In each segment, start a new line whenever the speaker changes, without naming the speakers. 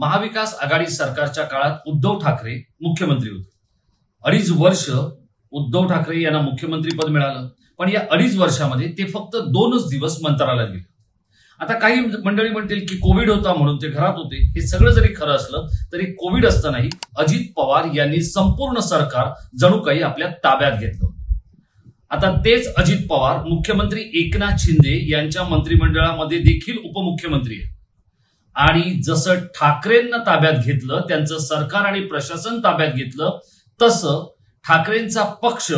महाविकास आघाडी सरकारच्या काळात उद्धव ठाकरे मुख्यमंत्री होते। 2.5 वर्ष उद्धव ठाकरे यांना मुख्यमंत्री पद मिळालं, पण या 2.5 वर्षामध्ये ते फक्त 2च दिवस मंत्रालयात गेले। आता काही मंडळी म्हणतील की कोविड होता म्हणून ते घरात होते। हे सगळं जरी खरं असलं तरी कोविड असतानाही अजित पवार यांनी संपूर्ण सरकार जणू काही आपल्या ताब्यात घेतलं। आता तेच अजित पवार मुख्यमंत्री एकनाथ शिंदे यांच्या मंत्रिमंडळामध्ये देखील उपमुख्यमंत्री आहेत आणि जसं ठाकरेंना ताब्यात घेतलं, त्यांचं सरकार आणि प्रशासन ताब्यात घेतलं, तसं ठाकरेंचा पक्ष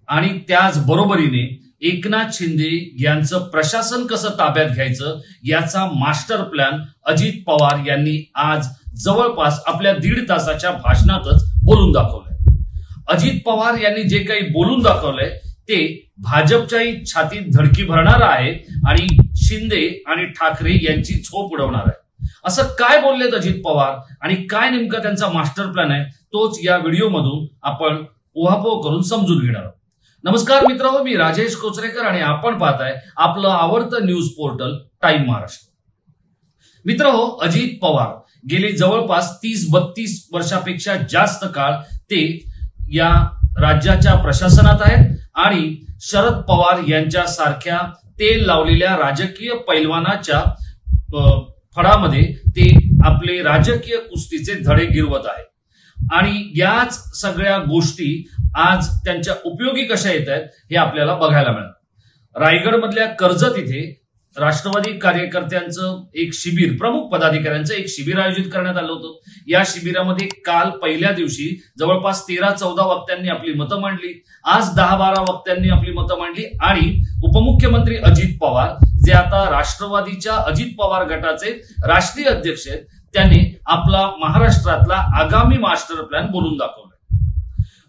आणि त्याच बरोबरीने एकनाथ शिंदे यांचं प्रशासन कसं ताब्यात घ्यायचं याचा मास्टर प्लॅन अजित पवार यांनी आज जवळपास आपल्या 1.5 तासाच्या भाषणातच बोलून दाखवलंय। अजित पवार यांनी जे काही बोलून दाखवलंय ते भाजपच्याही छातीत धडकी भरणार आहे आणि शिंदे आणि ठाकरे यांची झोप उडवणार आहे। असं काय बोललेत अजित पवार आणि काय नेमका त्यांचा मास्टर प्लॅन आहे तोच या व्हिडिओमधून आपण उहापोह करून समजून घेणार आहोत। नमस्कार मित्रांनो, मी राजेश कोचरेकर आणि आपण पाहताय आपलं आवडतं न्यूज पोर्टल टाइम महाराष्ट्र। मित्रांनो, अजित पवार गेले जवळपास 30-32 वर्षापेक्षा जास्त काळ ते या राज्याच्या प्रशासनात आहेत आणि शरद पवार यांच्या सारख्या तेल लावलेल्या राजकीय पैलवानाच्या फडामध्ये ते आपले राजकीय कुस्तीचे धडे गिरवत आहेत आणि याच सगळ्या गोष्टी आज त्यांच्या उपयोगी कशा येत आहेत हे आपल्याला बघायला मिळालं। रायगड मधल्या कर्जत इथे राष्ट्रवादी कार्यकर्त्यांचं एक शिबिर, प्रमुख पदाधिकाऱ्यांचं एक शिबिर आयोजित करण्यात आलं होतं। या शिबिरामध्ये काल पहिल्या दिवशी जवळपास 13-14 वक्त्यांनी आपली मतं मांडली, आज 10-12 वक्त्यांनी आपली मतं मांडली आणि उपमुख्यमंत्री अजित पवार जे आता राष्ट्रवादीच्या अजित पवार गटाचे राष्ट्रीय अध्यक्ष आहेत, त्यांनी आपला महाराष्ट्रातला आगामी मास्टर प्लॅन बोलून दाखवलाय।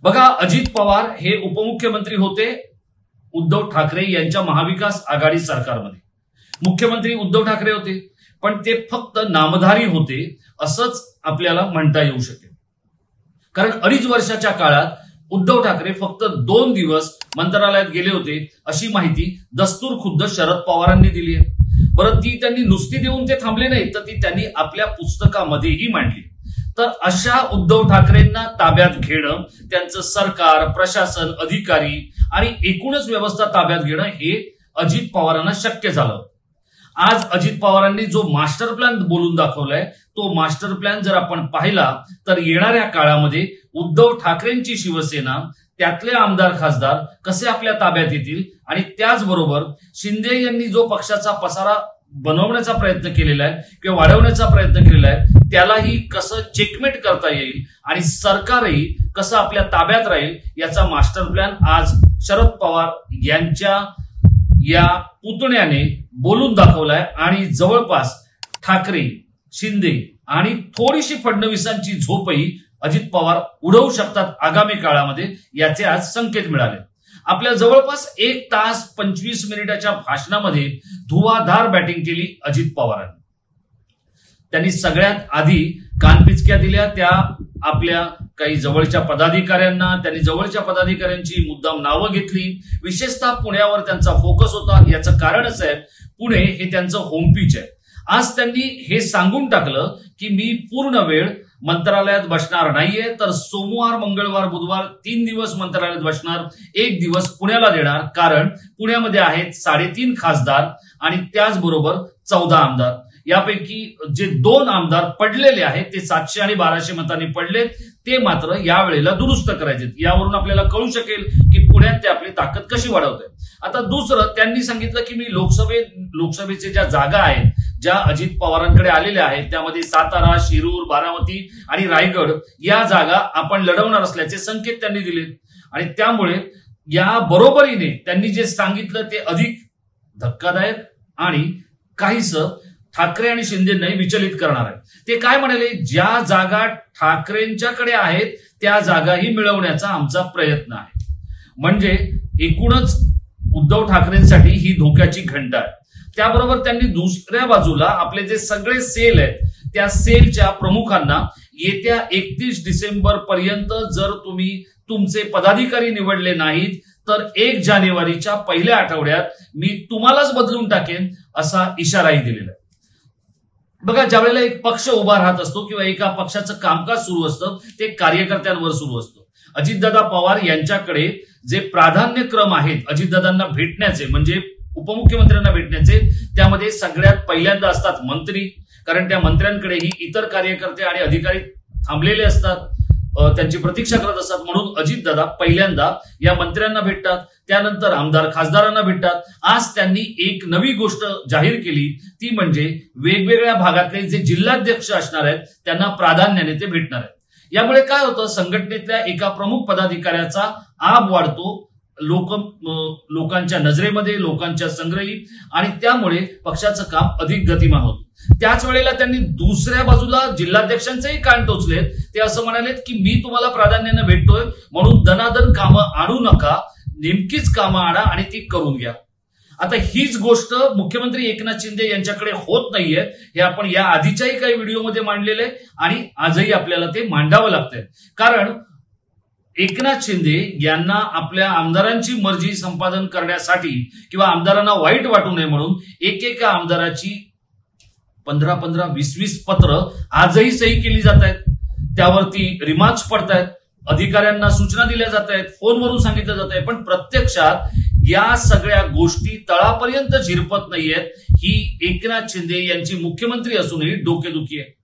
बघा, अजित पवार हे उपमुख्यमंत्री होते उद्धव ठाकरे यांच्या महाविकास आघाडी सरकारमध्ये। मुख्यमंत्री उद्धव ठाकरे होते, पण ते फक्त नामधारी होते असंच आपल्याला म्हणता येऊ शकेल, कारण 2.5 वर्षाच्या काळात उद्धव ठाकरे फक्त 2 दिवस मंत्रालयात गेले होते अशी माहिती दस्तूर खुद्द शरद पवारांनी दिली आहे। बरं, ती त्यांनी नुसती देऊन ते थांबले नाही, तर ती त्यांनी आपल्या पुस्तकामध्येही मांडली। तर अशा उद्धव ठाकरेंना ताब्यात घेणं, त्यांचं सरकार, प्रशासन, अधिकारी आणि एकूणच व्यवस्था ताब्यात घेणं हे अजित पवारांना शक्य झालं। आज अजित पवारांनी जो मास्टर प्लॅन बोलून दाखवलाय तो मास्टर प्लॅन जर आपण पाहिला तर येणाऱ्या काळामध्ये उद्धव ठाकरेंची शिवसेना, त्यातले आमदार खासदार कसे आपल्या ताब्यात येतील आणि त्याचबरोबर शिंदे यांनी जो पक्षाचा पसारा बनवण्याचा प्रयत्न केलेला आहे किंवा वाढवण्याचा प्रयत्न केलेला आहे त्यालाही कसं चेकमेट करता येईल आणि सरकारही कसं आपल्या ताब्यात राहील याचा मास्टर प्लॅन आज शरद पवार यांच्या या पुतण्याने बोलून दाखवलाय आणि जवळपास ठाकरे, शिंदे आणि थोडीशी फडणवीसांची झोपही अजित पवार उडवू शकतात आगामी काळामध्ये, याचे आज संकेत मिळाले। आपल्या जवळपास 1 तास 25 मिनिटाच्या भाषणामध्ये धुवाधार बॅटिंग केली अजित पवारांनी। त्यांनी सगळ्यात आधी कानपिचक्या दिल्या त्या आपल्या काही जवळच्या पदाधिकाऱ्यांना, त्यांनी जवळच्या पदाधिकाऱ्यांची मुद्दाम नावं घेतली। विशेषतः पुण्यावर त्यांचा फोकस होता। याचं कारणच आहे पुणे हे त्यांचं होम पिच आहे। आज त्यांनी हे सांगून टाकलं की मी पूर्ण वेळ मंत्रालयात बसणार नाहीये, तर सोमवार, मंगळवार, बुधवार 3 दिवस मंत्रालयात बसणार, 1 दिवस पुण्याला देणार, कारण पुण्यामध्ये आहेत 3.5 खासदार आणि त्याचबरोबर 14 आमदार। यापैकी जे 2 आमदार पडलेले आहेत ते 700 आणि 1200 मतांनी पडले, ते मात्र यावेळेला दुरुस्त करायचे। यावरून आपल्याला कळू शकेल की पुण्यात ते आपली ताकद कशी वाढवते। आता दुसरं त्यांनी सांगितलं की मी लोकसभेचे ज्या जागा आहेत ज्या अजित पवारांकडे आलेल्या आहेत त्यामध्ये सातारा, शिरूर, बारामती आणि रायगड या जागा आपण लढवणार असल्याचे संकेत त्यांनी दिले आणि त्यामुळे या बरोबरीने त्यांनी जे सांगितलं ते अधिक धक्कादायक आणि काहीसं ठाकरे आणि शिंदेंनाही विचलित करणार आहे। ते काय म्हणाले, ज्या जागा ठाकरेंच्याकडे आहेत त्या जागाही मिळवण्याचा आमचा प्रयत्न आहे। म्हणजे एकूणच उद्धव ठाकरेंसाठी ही धोक्याची घंटा आहे। त्याबरोबर त्यांनी दुसऱ्या बाजूला आपले जे सगळे सेल आहेत त्या सेलच्या प्रमुखांना येत्या 31 डिसेंबर पर्यंत जर तुम्ही तुमचे पदाधिकारी निवडले नाहीत तर 1 जानेवारीच्या पहिल्या आठवड्यात मी तुम्हालाच बदलून टाकेन असा इशाराही दिलेला आहे। बघा, ज्यावेळेला एक पक्ष उभा राहत असतो किंवा एका पक्षाचं कामकाज सुरू असतं ते कार्यकर्त्यांवर सुरू असतं. अजितदादा पवार यांच्याकडे जे प्राधान्यक्रम आहेत अजितदादांना भेटण्याचे, म्हणजे उपमुख्यमंत्र्यांना भेटण्याचे, त्यामध्ये सगळ्यात पहिल्यांदा असतात मंत्री, कारण त्या मंत्र्यांकडेही इतर कार्यकर्ते आणि अधिकारी थांबलेले असतात, त्यांची प्रतीक्षा करत असतात. म्हणून अजितदादा पहिल्यांदा या मंत्र्यांना भेटतात, त्यानंतर आमदार खासदारांना भेटतात. आज त्यांनी एक नवी गोष्ट जाहीर केली, ती म्हणजे वेगवेगळ्या भागातले जे जिल्हाध्यक्ष असणार आहेत त्यांना प्राधान्याने ते भेटणार आहेत. यामुळे काय होतं, संघटनेतल्या एका प्रमुख पदाधिकाऱ्याचा आब वाढतो लोकांच्या नजरेमध्ये, लोकांच्या संग्रही, आणि त्यामुळे पक्षाचं काम अधिक गतिमान होतं. त्याच वेळेला त्यांनी दुसऱ्या बाजूला जिल्हाध्यक्षांचेही कान टोचलेत. ते असं म्हणालेत की मी तुम्हाला प्राधान्याने भेटतोय म्हणून दनादन कामं आणू नका, नेमकीच कामं आणा आणि ती करून घ्या. आता हीच गोष्ट मुख्यमंत्री एकनाथ शिंदे यांच्याकडे होत नाहीये. हे आपण या आधीच्याही काही व्हिडिओमध्ये मांडलेलं आहे आणि आजही आपल्याला ते मांडावं लागतंय. कारण एकनाथ शिंदे यांना आपल्या आमदारांची मर्जी संपादन करण्यासाठी किंवा आमदारांना वाईट वाटू नये म्हणून एकेका आमदाराची 15-15, 20-20 पत्र आजही सही केली जात आहेत. त्यावरती रिमार्क्स पडतायत, अधिकाऱ्यांना सूचना दिल्या जात आहेत, फोनवरून सांगितलं जात आहे, पण प्रत्यक्षात या सगळ्या गोष्टी तळापर्यंत झिरपत नाहीयेत. ही एकनाथ शिंदे यांची मुख्यमंत्री असूनही डोकेदुखी आहे.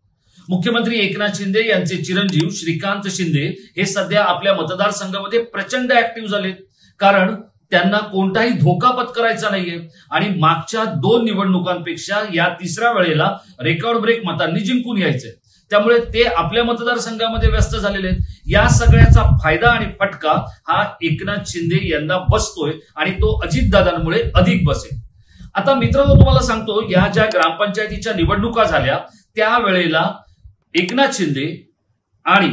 मुख्यमंत्री एकनाथ शिंदे यांचे चिरंजीव श्रीकांत शिंदे हे सध्या आपल्या मतदारसंघामध्ये प्रचंड ऍक्टिव्ह झालेत, कारण त्यांना कोणताही धोका पत्करायचा नाहीये आणि मागच्या 2 निवडणुकांपेक्षा या तिसऱ्या वेळेला रेकॉर्ड ब्रेक मतांनी जिंकून यायचे. त्यामुळे ते आपल्या मतदारसंघामध्ये व्यस्त झालेले आहेत. या सगळ्याचा फायदा आणि फटका हा एकनाथ शिंदे यांना बसतोय आणि तो अजितदादांमुळे अधिक बसेल. आता मित्रांनो, तुम्हाला सांगतो, या ज्या ग्रामपंचायतीच्या निवडणुका झाल्या त्यावेळेला एकनाथ शिंदे आणि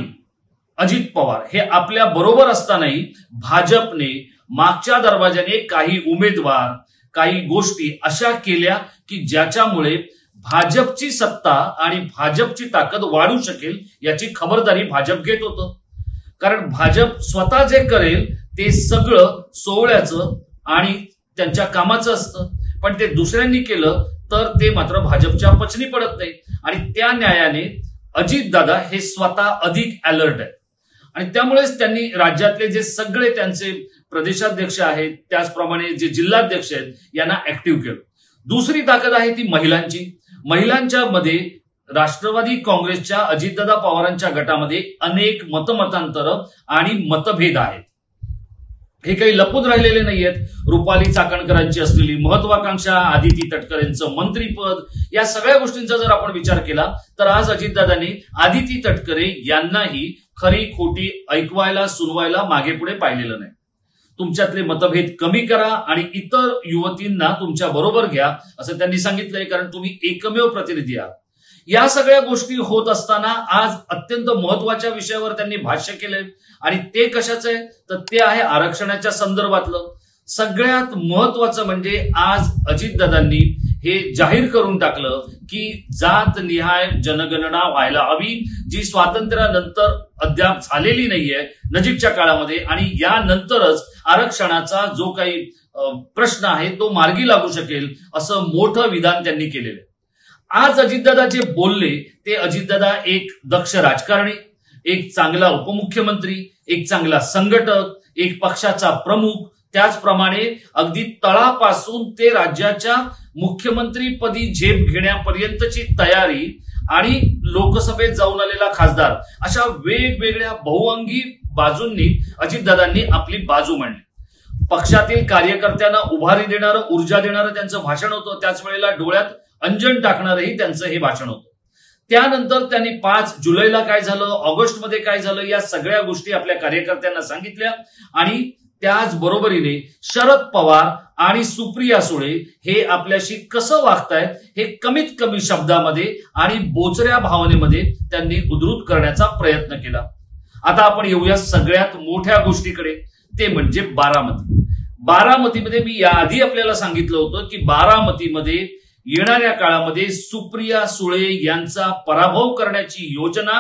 अजित पवार हे आपल्या बरोबर असतानाही भाजपने मागच्या दरवाजाने काही उमेदवार, काही गोष्टी अशा केल्या की ज्याच्यामुळे भाजपची सत्ता आणि भाजपची ताकद वाढू शकेल याची खबरदारी भाजप घेत होतं. कारण भाजप स्वतः जे करेल ते सगळं सोहळ्याचं आणि त्यांच्या कामाचं असतं, पण ते दुसऱ्यांनी केलं तर ते मात्र भाजपच्या पचनी पडत नाही. आणि त्या न्यायाने अजितदादा हे स्वतः अधिक अलर्ट आहेत आणि त्यामुळेच त्यांनी राज्यातले जे सगळे त्यांचे प्रदेशाध्यक्ष आहेत, त्याचप्रमाणे जे जिल्हाध्यक्ष आहेत, यांना ऍक्टिव्ह केलं. दुसरी ताकद आहे ती महिलांची. महिलांच्या मध्ये राष्ट्रवादी काँग्रेसच्या अजितदादा पवारांच्या गटामध्ये अनेक मतमतांतर आणि मतभेद आहेत. हे काही लपून राहिलेले नाहीयेत. रुपाली चाकणकरांची असलेली महत्वाकांक्षा, आदिती तटकरेंचं मंत्रीपद, या सगळ्या गोष्टींचा जर आपण विचार केला तर आज अजितदादांनी आदिती तटकरे यांनाही खरी खोटी ऐकवायला, सुनवायला मागे पुढे पाहिलेलं नाही. तुमच्यातले मतभेद कमी करा आणि इतर युवतींना तुमच्या बरोबर घ्या असं त्यांनी सांगितलंय, कारण तुम्ही एकमेव प्रतिनिधी आहात. या सगळ्या गोष्टी होत असताना आज अत्यंत महत्वाच्या विषयावर त्यांनी भाष्य केलंय आणि ते कशाचं आहे तर ते आहे आरक्षणाच्या संदर्भातलं. सगळ्यात महत्वाचं म्हणजे आज अजितदादांनी हे जाहीर करून टाकलं की जात निहाय जनगणना व्हायला हवी, जी स्वातंत्र्यानंतर अद्याप झालेली नाहीये नजीकच्या काळामध्ये, आणि यानंतरच आरक्षणाचा जो काही प्रश्न आहे तो मार्गी लागू शकेल असं मोठं विधान त्यांनी केलेलं आहे. आज अजितदादा जे बोलले ते अजितदादा एक दक्ष राजकारणी, एक चांगला उपमुख्यमंत्री, एक चांगला संघटक, एक पक्षाचा प्रमुख, त्याचप्रमाणे अगदी तळापासून ते राज्याच्या मुख्यमंत्रीपदी झेप घेण्यापर्यंतची तयारी आणि लोकसभेत जाऊन आलेला खासदार, अशा वेगवेगळ्या बहुअंगी बाजूंनी अजितदादांनी आपली बाजू मांडली. पक्षातील कार्यकर्त्यांना उभारी देणारं, ऊर्जा देणारं त्यांचं भाषण होतं. त्याच वेळेला डोळ्यात अंजन टाकणारही त्यांचं हे भाषण होतं. त्यानंतर त्यांनी 5 जुलैला काय झालं, ऑगस्टमध्ये काय झालं, या सगळ्या गोष्टी आपल्या कार्यकर्त्यांना सांगितल्या. आणि त्याच बरोबरीने शरद पवार आणि सुप्रिया सुळे हे आपल्याशी कसं वागतायत हे कमीत कमी शब्दामध्ये आणि बोचऱ्या भावनेमध्ये त्यांनी उद्धृत करण्याचा प्रयत्न केला. आता आपण येऊया सगळ्यात मोठ्या गोष्टीकडे, ते म्हणजे बारामती. बारामतीमध्ये मी याआधी आपल्याला सांगितलं होतं की बारामतीमध्ये येणाऱ्या काळामध्ये सुप्रिया सुळे यांचा पराभव करण्याची योजना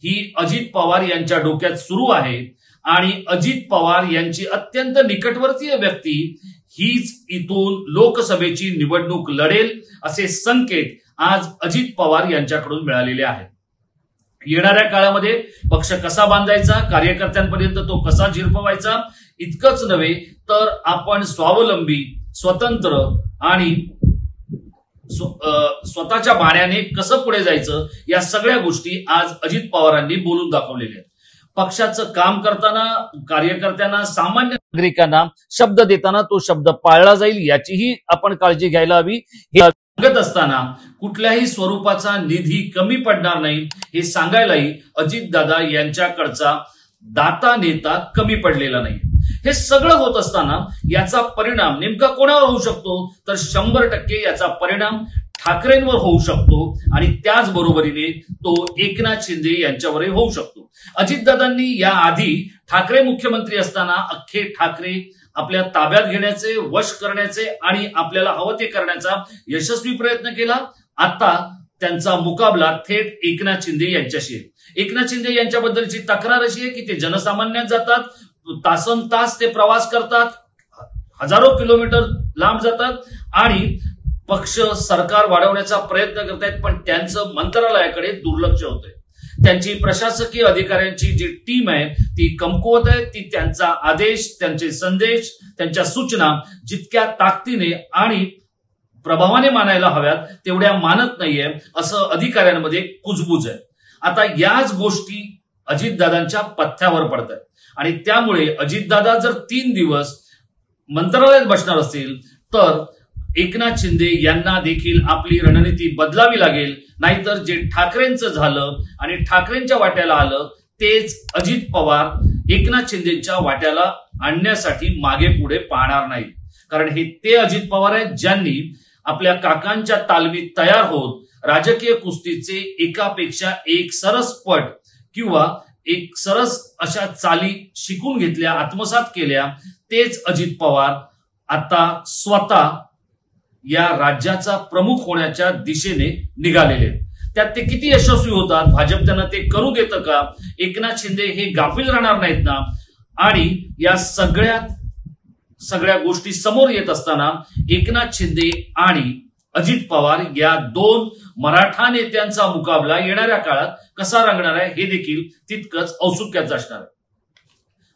ही अजित पवार यांच्या डोक्यात सुरू आहे आणि अजित पवार यांची अत्यंत निकटवर्तीय व्यक्ती हीच इथून लोकसभेची निवडणूक लढेल असे संकेत आज अजित पवार यांच्याकडून मिळालेले आहेत. येणाऱ्या काळामध्ये पक्ष कसा बांधायचा, कार्यकर्त्यांपर्यंत तो कसा झिरपवायचा, इतकंच नव्हे तर आपण स्वावलंबी, स्वतंत्र आणि स्वतःच्या बाण्याने कसं पुढे जायचं, या सगळ्या गोष्टी आज अजित पवारांनी बोलून दाखवलेल्या आहेत. पक्षाचं काम करताना, कार्यकर्त्यांना, सामान्य नागरिकांना शब्द देताना तो शब्द पाळला जाईल याचीही आपण काळजी घ्यायला हवी. हे सांगत असताना कुठल्याही स्वरूपाचा निधी कमी पडणार नाही हे सांगायलाही अजितदादा यांच्याकडचा दाता नेता कमी पडलेला नाही. हे सगळं होत असताना याचा परिणाम नेमका कोणावर होऊ शकतो, तर 100% याचा परिणाम ठाकरेंवर होऊ शकतो आणि त्याचबरोबरीने तो एकनाथ शिंदे यांच्यावरही होऊ शकतो. अजितदादांनी या आधी ठाकरे मुख्यमंत्री असताना अख्खे ठाकरे आपल्या ताब्यात घेण्याचे, वश करण्याचे आणि आपल्याला हवं ते करण्याचा यशस्वी प्रयत्न केला. आता त्यांचा मुकाबला थेट एकनाथ शिंदे यांच्याशी आहे. एकनाथ शिंदे यांच्याबद्दलची तक्रार अशी आहे की ते जनसामान्यात जातात, तासन तास ते प्रवास करतात, हजारो किलोमीटर लांब जातात आणि पक्ष, सरकार वाढवण्याचा प्रयत्न करतायत, पण त्यांचं मंत्रालयाकडे दुर्लक्ष होतंय. त्यांची प्रशासकीय अधिकाऱ्यांची जी टीम आहे ती कमकुवत आहे. ती त्यांचा आदेश, त्यांचे संदेश, त्यांच्या सूचना जितक्या ताकदीने आणि प्रभावाने मानायला हव्यात तेवढ्या मानत नाहीये, असं अधिकाऱ्यांमध्ये कुजबूज आहे. आता याच गोष्टी अजितदादांच्या पथ्यावर पडत आहेत आणि त्यामुळे अजितदादा जर 3 दिवस मंत्रालयात बसणार असतील तर एकनाथ शिंदे यांना देखील आपली रणनीती बदलावी लागेल. नाहीतर जे ठाकरेंचं झालं आणि ठाकरेंच्या वाट्याला आलं तेच अजित पवार एकनाथ शिंदेच्या वाट्याला आणण्यासाठी मागे पुढे पाहणार नाहीत. कारण हे ते अजित पवार आहेत ज्यांनी आपल्या काकांच्या तालमीत तयार होत राजकीय कुस्तीचे एकापेक्षा एक सरस पट किंवा एक सरस अशा चाली शिकून घेतल्या, आत्मसात केल्या. तेच अजित पवार आता स्वतः या राज्याचा प्रमुख होण्याच्या दिशेने निघालेले. त्यात ते किती यशस्वी होतात, भाजप त्यांना ते करू देतं का, एकनाथ शिंदे हे गाफील राहणार नाहीत ना. आणि या सगळ्या गोष्टी समोर येत असताना एकनाथ शिंदे आणि अजित पवार या 2 मराठा नेत्यांचा मुकाबला येणाऱ्या काळात कसा रंगणार आहे हे देखील तितकंच औत्सुक्याचं असणार आहे.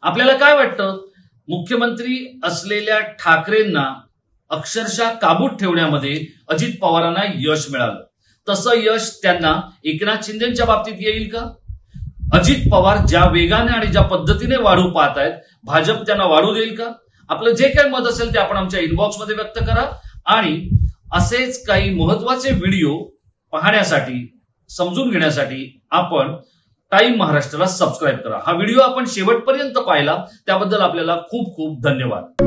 आपल्याला काय वाटतं, मुख्यमंत्री असलेल्या ठाकरेंना अक्षरशः काबूत ठेवण्यामध्ये अजित पवारांना यश मिळालं, तसं यश त्यांना एकनाथ शिंदेच्या बाबतीत येईल का? अजित पवार ज्या वेगाने आणि ज्या पद्धतीने वाढू पाहत आहेत, भाजप त्यांना वाढू देईल का? आपलं जे काही मत असेल ते आपण आमच्या इनबॉक्समध्ये व्यक्त करा आणि असेच काही महत्वाचे व्हिडिओ पाहण्यासाठी, समजून घेण्यासाठी आपण टाइम महाराष्ट्राला सबस्क्राईब करा. हा व्हिडिओ आपण शेवटपर्यंत पाहिला त्याबद्दल आपल्याला खूप खूप धन्यवाद.